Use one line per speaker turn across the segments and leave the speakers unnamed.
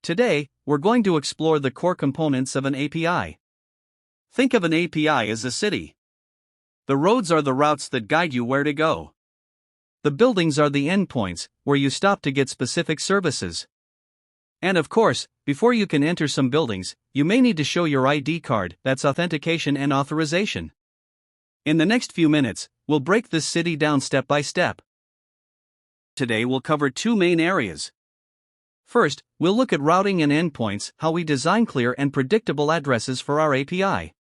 Today, we're going to explore the core components of an API. Think of an API as a city. The roads are the routes that guide you where to go. The buildings are the endpoints, where you stop to get specific services. And of course, before you can enter some buildings, you may need to show your ID card, that's authentication and authorization. In the next few minutes, we'll break this city down step by step. Today we'll cover two main areas. First, we'll look at routing and endpoints, how we design clear and predictable addresses for our API.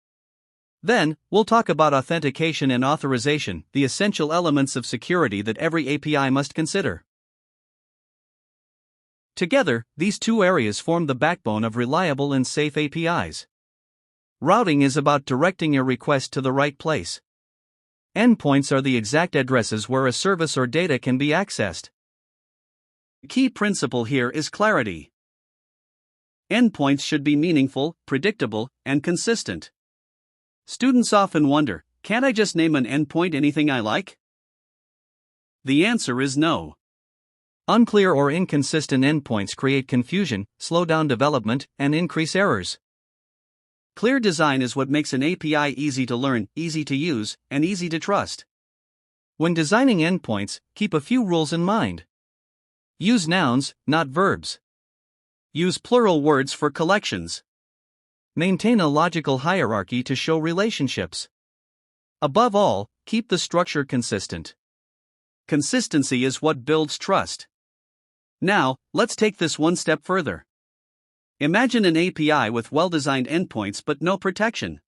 Then, we'll talk about authentication and authorization, the essential elements of security that every API must consider. Together, these two areas form the backbone of reliable and safe APIs. Routing is about directing your request to the right place. Endpoints are the exact addresses where a service or data can be accessed. The key principle here is clarity. Endpoints should be meaningful, predictable, and consistent. Students often wonder, can't I just name an endpoint anything I like? The answer is no. Unclear or inconsistent endpoints create confusion, slow down development, and increase errors. Clear design is what makes an API easy to learn, easy to use, and easy to trust. When designing endpoints, keep a few rules in mind. Use nouns, not verbs. Use plural words for collections. Maintain a logical hierarchy to show relationships. Above all, keep the structure consistent. Consistency is what builds trust. Now, let's take this one step further. Imagine an API with well-designed endpoints but no protection.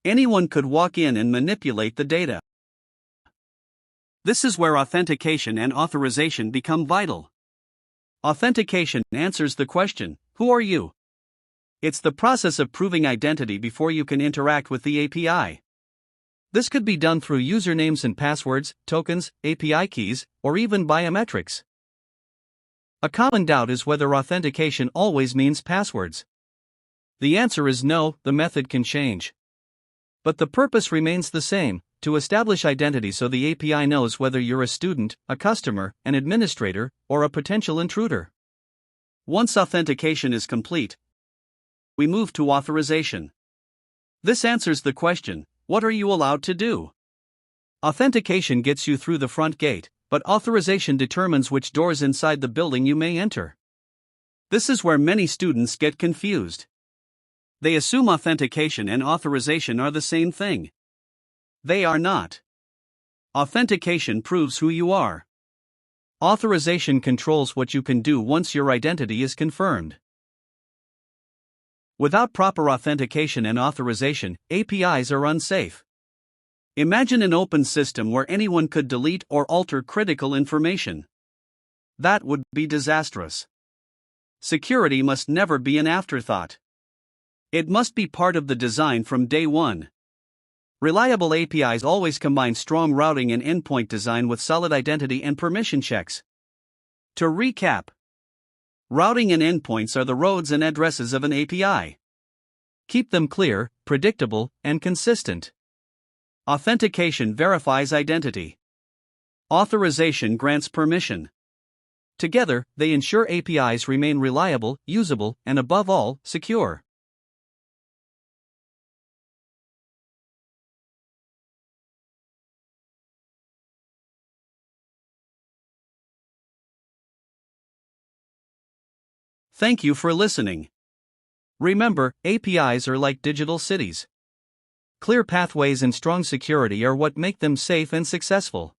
Anyone could walk in and manipulate the data. This is where authentication and authorization become vital. Authentication answers the question, who are you? It's the process of proving identity before you can interact with the API. This could be done through usernames and passwords, tokens, API keys, or even biometrics. A common doubt is whether authentication always means passwords. The answer is no, the method can change. But the purpose remains the same, to establish identity so the API knows whether you're a student, a customer, an administrator, or a potential intruder. Once authentication is complete, we move to authorization. This answers the question, what are you allowed to do? Authentication gets you through the front gate, but authorization determines which doors inside the building you may enter. This is where many students get confused. They assume authentication and authorization are the same thing. They are not. Authentication proves who you are. Authorization controls what you can do once your identity is confirmed. Without proper authentication and authorization, APIs are unsafe. Imagine an open system where anyone could delete or alter critical information. That would be disastrous. Security must never be an afterthought. It must be part of the design from day one. Reliable APIs always combine strong routing and endpoint design with solid identity and permission checks. To recap, routing and endpoints are the roads and addresses of an API. Keep them clear, predictable, and consistent. Authentication verifies identity. Authorization grants permission. Together, they ensure APIs remain reliable, usable, and above all, secure. Thank you for listening. Remember, APIs are like digital cities. Clear pathways and strong security are what make them safe and successful.